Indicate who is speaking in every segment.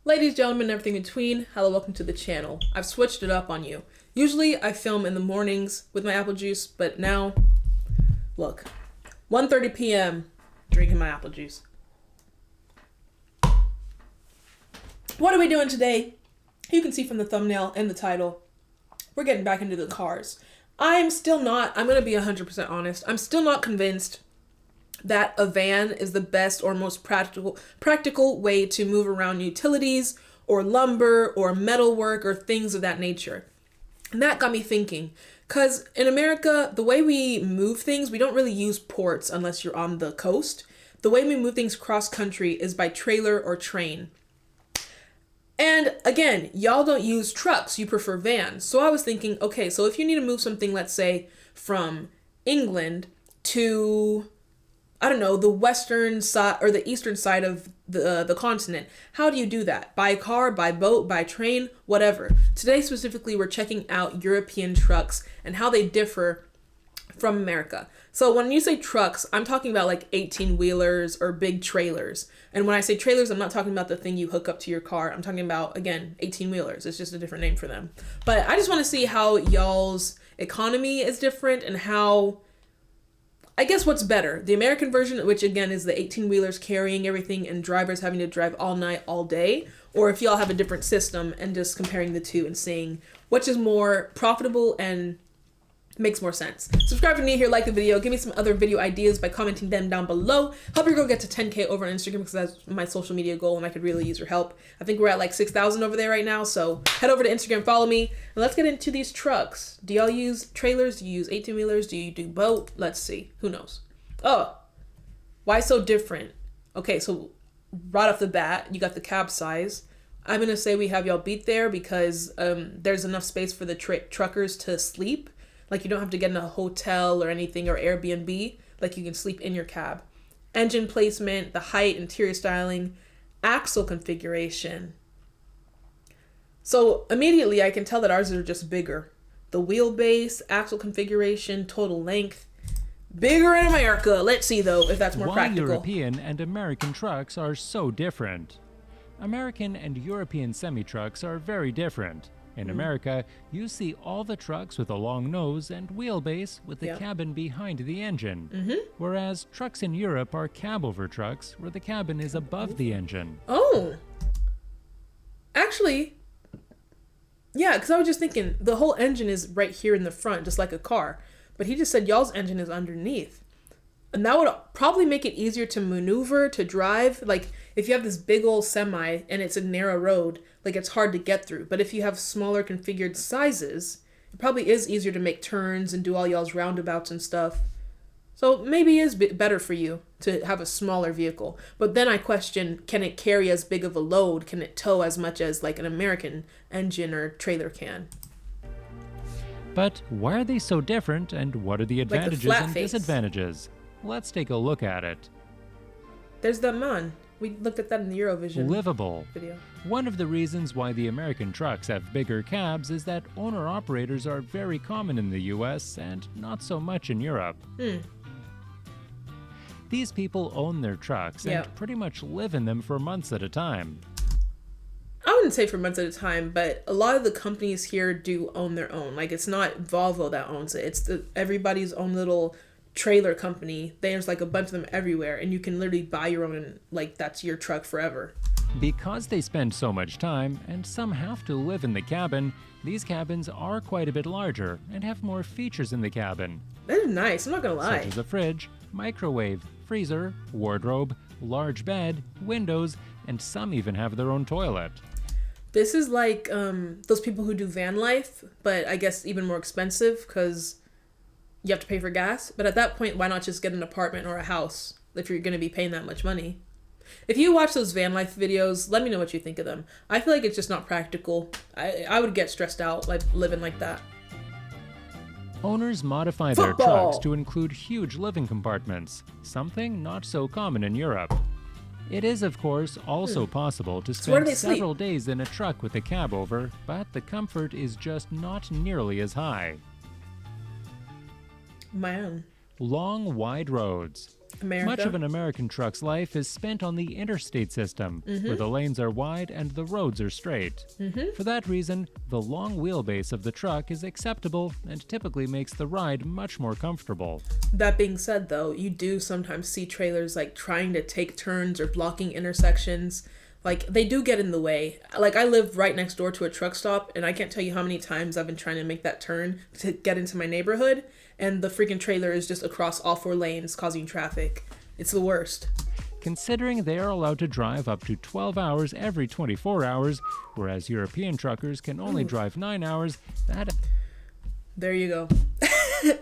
Speaker 1: Ladies, gentlemen, and everything in between, hello, welcome to the channel. I've switched it up on you. Usually I film in the mornings with my apple juice, but now, look, 1:30 p.m. drinking my apple juice. What are we doing today? You can see from the thumbnail and the title, we're getting back into the cars. I'm gonna be 100% honest, I'm still not convinced that a van is the best or most practical way to move around utilities or lumber or metalwork or things of that nature. And that got me thinking, because in America, the way we move things, we don't really use ports unless you're on the coast. The way we move things cross country is by trailer or train. And again, y'all don't use trucks, you prefer vans. So I was thinking, okay, so if you need to move something, let's say from England to, I don't know, the western side or the eastern side of the continent. How do you do that? By car, by boat, by train, whatever. Today specifically, we're checking out European trucks and how they differ from America. So when you say trucks, I'm talking about like 18-wheelers or big trailers. And when I say trailers, I'm not talking about the thing you hook up to your car. I'm talking about, again, 18-wheelers. It's just a different name for them. But I just want to see how y'all's economy is different and how, I guess, what's better, the American version, which again is the 18-wheelers carrying everything and drivers having to drive all night, all day, or if y'all have a different system and just comparing the two and seeing which is more profitable and makes more sense. Subscribe if you're new here, like the video, give me some other video ideas by commenting them down below. Help your girl get to 10K over on Instagram because that's my social media goal and I could really use your help. I think we're at like 6,000 over there right now, so head over to Instagram, follow me, and let's get into these trucks. Do y'all use trailers? Do you use 18-wheelers? Do you do boat? Let's see. Who knows? Oh, why so different? Okay, so right off the bat, you got the cab size. I'm gonna say we have y'all beat there because there's enough space for the truckers to sleep. Like you don't have to get in a hotel or anything or Airbnb. Like you can sleep in your cab. Engine placement, the height, interior styling, axle configuration. So immediately I can tell that ours are just bigger. The wheelbase, axle configuration, total length. Bigger in America. Let's see though if that's more practical.
Speaker 2: Why European and American trucks are so different. American and European semi-trucks are very different. In America, you see all the trucks with a long nose and wheelbase with the cabin behind the engine, whereas trucks in Europe are cab-over trucks where the cabin is above the engine.
Speaker 1: Oh, actually, yeah, because I was just thinking the whole engine is right here in the front, just like a car, but he just said y'all's engine is underneath. And that would probably make it easier to maneuver, to drive. Like if you have this big old semi and it's a narrow road, like it's hard to get through. But if you have smaller configured sizes, it probably is easier to make turns and do all y'all's roundabouts and stuff. So maybe it is better for you to have a smaller vehicle. But then I question, can it carry as big of a load? Can it tow as much as like an American engine or trailer can?
Speaker 2: But why are they so different and what are the advantages and disadvantages? Let's take a look at it.
Speaker 1: There's the man. We looked at that in the Eurovision
Speaker 2: Livable.
Speaker 1: video.
Speaker 2: One of the reasons why the American trucks have bigger cabs is that owner-operators are very common in the US and not so much in Europe. These people own their trucks and pretty much live in them for months at a time.
Speaker 1: I wouldn't say for months at a time, but a lot of the companies here do own their own. Like it's not Volvo that owns it. It's everybody's own little trailer company. There's like a bunch of them everywhere and you can literally buy your own and like that's your truck forever.
Speaker 2: Because they spend so much time and some have to live in the cabin, these cabins are quite a bit larger and have more features in the cabin.
Speaker 1: They're nice, I'm not gonna lie.
Speaker 2: Such as a fridge, microwave, freezer, wardrobe, large bed, windows, and some even have their own toilet.
Speaker 1: This is like those people who do van life, but I guess even more expensive because you have to pay for gas. But at that point, why not just get an apartment or a house if you're going to be paying that much money? If you watch those van life videos, let me know what you think of them. I feel like it's just not practical. I would get stressed out like living like that.
Speaker 2: Owners modify their trucks to include huge living compartments, something not so common in Europe. It is, of course, also possible to spend several days in a truck with a cab over, but the comfort is just not nearly as high.
Speaker 1: Man.
Speaker 2: Long, wide roads.
Speaker 1: America.
Speaker 2: Much of an American truck's life is spent on the interstate system, where the lanes are wide and the roads are straight. For that reason, the long wheelbase of the truck is acceptable and typically makes the ride much more comfortable.
Speaker 1: That being said, though, you do sometimes see trailers like trying to take turns or blocking intersections. Like, they do get in the way. Like, I live right next door to a truck stop, and I can't tell you how many times I've been trying to make that turn to get into my neighborhood, and the freaking trailer is just across all 4 lanes causing traffic. It's the worst.
Speaker 2: Considering they are allowed to drive up to 12 hours every 24 hours, whereas European truckers can only drive 9 hours, that...
Speaker 1: There you go.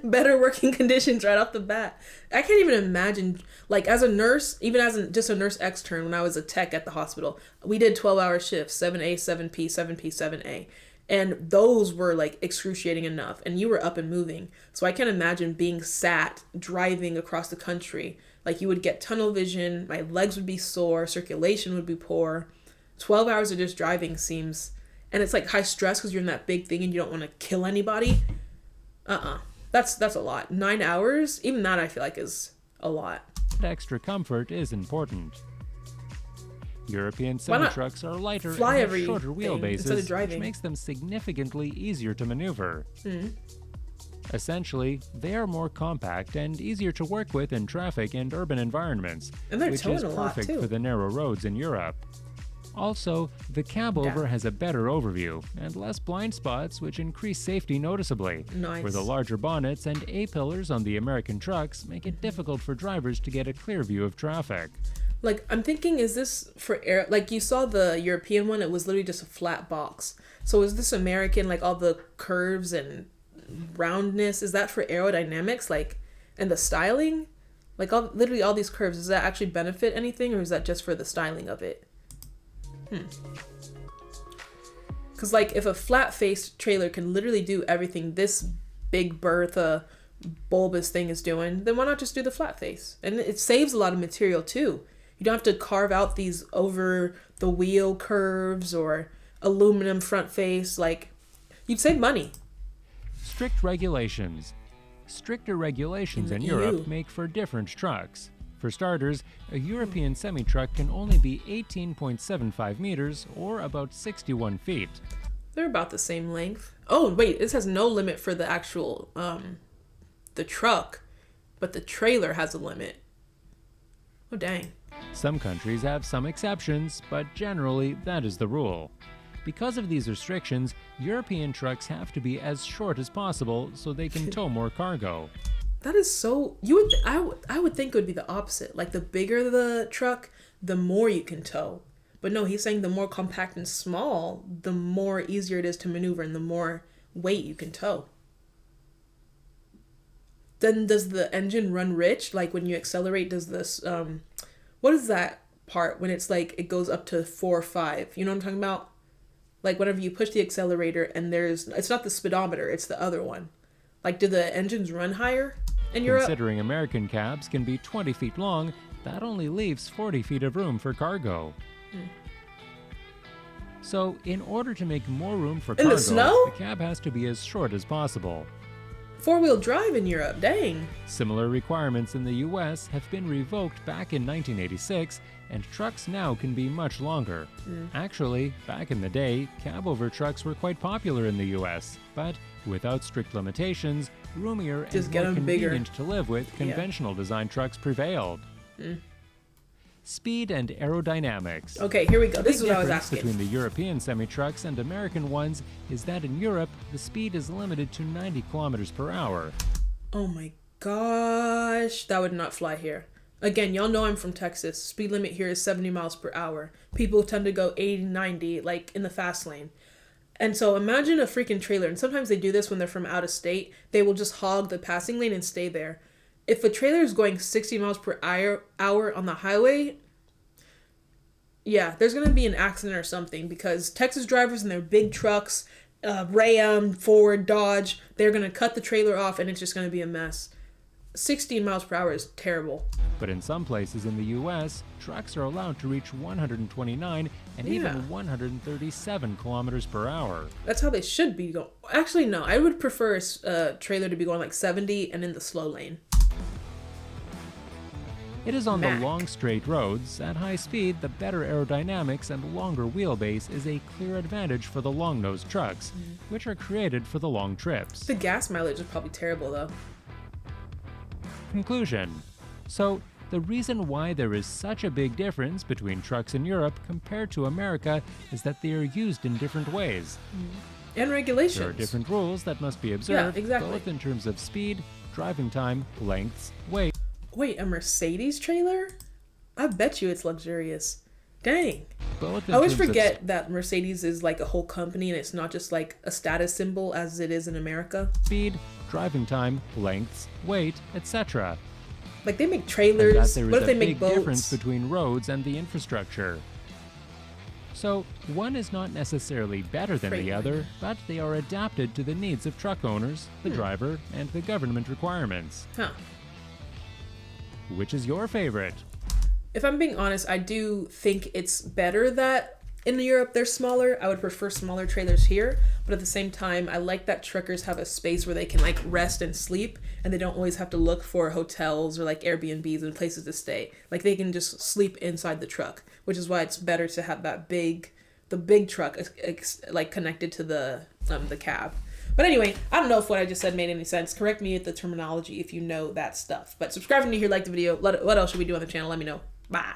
Speaker 1: Better working conditions right off the bat. I can't even imagine, like, as a nurse, even as just a nurse extern when I was a tech at the hospital, we did 12-hour shifts, 7A, 7P, 7P, 7A. And those were, like, excruciating enough. And you were up and moving. So I can't imagine being sat, driving across the country. Like, you would get tunnel vision, my legs would be sore, circulation would be poor. 12 hours of just driving seems... And it's, like, high stress because you're in that big thing and you don't want to kill anybody. That's a lot. 9 hours, even that I feel like is a lot.
Speaker 2: extra comfort is important. European semi-trucks are lighter and have shorter wheelbases, which makes them significantly easier to maneuver. Essentially, they are more compact and easier to work with in traffic and urban environments, which is perfect for the narrow roads in Europe. Also, the cab-over has a better overview and less blind spots, which increase safety noticeably, where the larger bonnets and A-pillars on the American trucks make it difficult for drivers to get a clear view of traffic.
Speaker 1: Like, I'm thinking, is this for air? Like, you saw the European one, it was literally just a flat box. So is this American, like, all the curves and roundness, is that for aerodynamics, like, and the styling? Like, literally all these curves, does that actually benefit anything, or is that just for the styling of it? Because, like, if a flat-faced trailer can literally do everything this Big Bertha bulbous thing is doing, then why not just do the flat face? And it saves a lot of material, too. You don't have to carve out these over-the-wheel curves or aluminum front face. Like, you'd save money.
Speaker 2: Strict regulations. Stricter regulations in Europe make for different trucks. For starters, a European semi-truck can only be 18.75 meters, or about 61 feet.
Speaker 1: They're about the same length. Oh, wait, this has no limit for the actual, the truck, but the trailer has a limit. Oh, dang.
Speaker 2: Some countries have some exceptions, but generally that is the rule. Because of these restrictions, European trucks have to be as short as possible so they can tow more cargo.
Speaker 1: That is so... I would think it would be the opposite. Like, the bigger the truck, the more you can tow. But no, he's saying the more compact and small, the more easier it is to maneuver and the more weight you can tow. Then does the engine run rich? Like, when you accelerate, does this... what is that part when it's like it goes up to 4 or 5? You know what I'm talking about? Like, whenever you push the accelerator and it's not the speedometer, it's the other one. Like, do the engines run higher in Europe?
Speaker 2: Considering American cabs can be 20 feet long, that only leaves 40 feet of room for cargo. So, in order to make more room for cargo, the cab has to be as short as possible.
Speaker 1: 4-wheel drive in Europe, dang.
Speaker 2: Similar requirements in the US have been revoked back in 1986, and trucks now can be much longer. Actually, back in the day, cab-over trucks were quite popular in the US, but without strict limitations, roomier and more convenient to live with, conventional design trucks prevailed. Speed and aerodynamics.
Speaker 1: Okay, here we go. This is what I was asking.
Speaker 2: The difference between the European semi-trucks and American ones is that in Europe, the speed is limited to 90 kilometers per hour.
Speaker 1: Oh my gosh, that would not fly here. Again, y'all know I'm from Texas. Speed limit here is 70 miles per hour. People tend to go 80, 90, like in the fast lane. And so imagine a freaking trailer, and sometimes they do this when they're from out of state. They will just hog the passing lane and stay there. If a trailer is going 60 miles per hour on the highway, yeah, there's going to be an accident or something, because Texas drivers in their big trucks, Ram, Ford, Dodge, they're going to cut the trailer off and it's just going to be a mess. 16 miles per hour is terrible.
Speaker 2: But in some places in the U.S., trucks are allowed to reach 129 and even 137 kilometers per hour.
Speaker 1: That's how they should be going. Actually, no, I would prefer a trailer to be going like 70 and in the slow lane.
Speaker 2: It is on
Speaker 1: Mac.
Speaker 2: the long straight roads. At high speed, the better aerodynamics and longer wheelbase is a clear advantage for the long-nosed trucks, which are created for the long trips.
Speaker 1: The gas mileage is probably terrible though.
Speaker 2: Conclusion. So, the reason why there is such a big difference between trucks in Europe compared to America is that they are used in different ways.
Speaker 1: And regulations.
Speaker 2: There are different rules that must be observed,
Speaker 1: exactly.
Speaker 2: both in terms of speed, driving time, lengths, weight.
Speaker 1: Wait, a Mercedes trailer? I bet you it's luxurious. Dang.
Speaker 2: Both in
Speaker 1: I always
Speaker 2: terms of
Speaker 1: forget that Mercedes is like a whole company and it's not just like a status symbol as it is in America.
Speaker 2: speed, driving time, lengths, weight, etc.
Speaker 1: Like they make
Speaker 2: And that
Speaker 1: trailers.
Speaker 2: there
Speaker 1: What
Speaker 2: is
Speaker 1: if
Speaker 2: a
Speaker 1: they
Speaker 2: big
Speaker 1: make
Speaker 2: difference
Speaker 1: boats?
Speaker 2: between roads and the infrastructure. So, one is not necessarily better than the
Speaker 1: Freightliner.
Speaker 2: other, but they are adapted to the needs of truck owners, the driver, and the government requirements.
Speaker 1: Huh.
Speaker 2: Which is your favorite?
Speaker 1: If I'm being honest, I do think it's better that in Europe they're smaller. I would prefer smaller trailers here, but at the same time, I like that truckers have a space where they can like rest and sleep, and they don't always have to look for hotels or like Airbnbs and places to stay. Like they can just sleep inside the truck, which is why it's better to have that the big truck like connected to the cab. But anyway, I don't know if what I just said made any sense. Correct me with the terminology if you know that stuff. But subscribe to me here, like the video. What else should we do on the channel? Let me know. Bye.